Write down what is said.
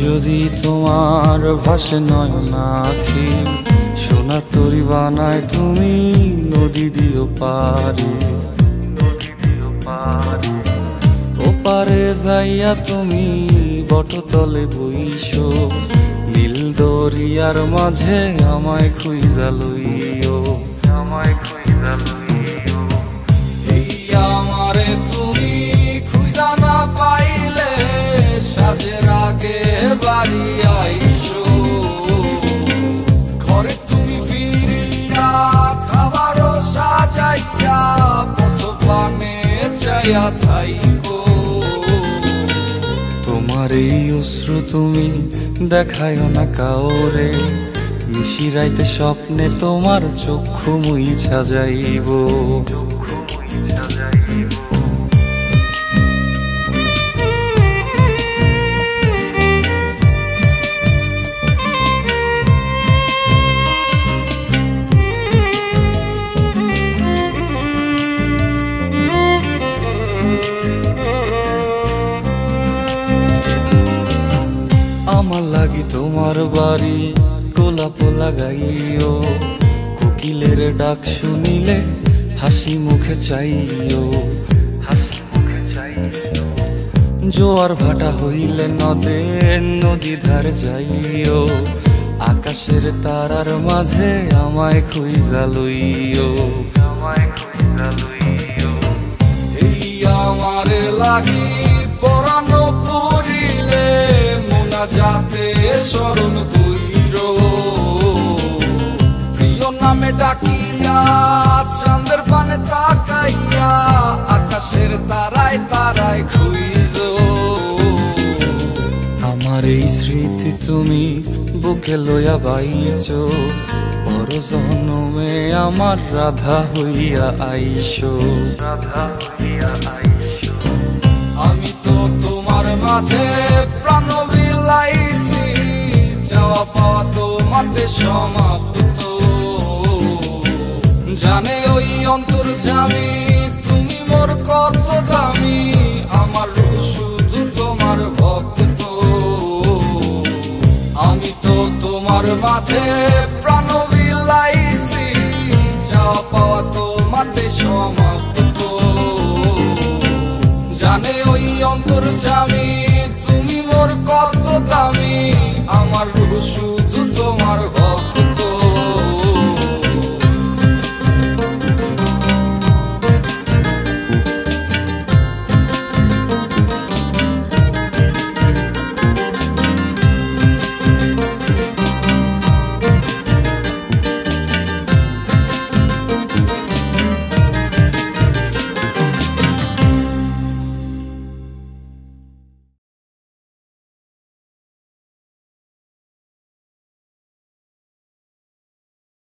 যদি তোমার ভাসে নয়ন আঁখি, সোনা তরি বানায় তুমি নদী দিও পারে। ওপারে যাইয়া তুমি বটতলে বইসো, নীল দরিয়ার মাঝে আমায় খুঁজা লইও, আমায় খুঁজা লইও। এই আমারে তুমি খুঁজা না পাইলে সাজের আগে বাড়ি আইসো, ঘরে তুমি ফিরিয়া খাবারও সাজাইয়া পথ পানে চাইয়া থাইকো। তোমার এই অশ্রু তুমি দেখায়ও না কাউরে, নিশিরাইতে স্বপ্নে তোমার চক্ষু মুইছা যাইব। আমার লাগি তোমার বাড়ি গোলাপ লাগাইও, কোকিলের ডাক শুনিলে হাসি মুখে চাইও, জোয়ার ভাটা হইলে নদে নদী ধার যাইও, আকাশের তারার মাঝে আমায় খুঁজা লইও, আমায় খুঁজা লইও। এই আমারে লাগি পরানো পড়িলে যাতে স্মরণ কইরো, প্রিয় নামে ডাকিয়া চাঁদের পানে তাকাইয়া আকাশের তারায় তারায় খুঁজো। আমার এই স্মৃতি তুমি বুকে লইয়া বাইছো, পর জন্মে আমার রাধা হইয়া আইসো, রাধা হইয়া আইসো। আমি তো তোমার মাঝে প্রাণ বিলাইছি, যাওয়া পাওয়া তোমাতে সমাপ্ত। জানে ওই অন্তর্যামী তুমি মোর কত দামি, আমার রূহ শুধু তোমার ভক্ত। আমি তো তোমার মাঝে প্রাণ বিলাইছি, যাওয়া পাওয়া তোমাতে সমাপ্ত। জানে ওই অন্তর্যামী তুমি মোর কত দামি, আমার রূহ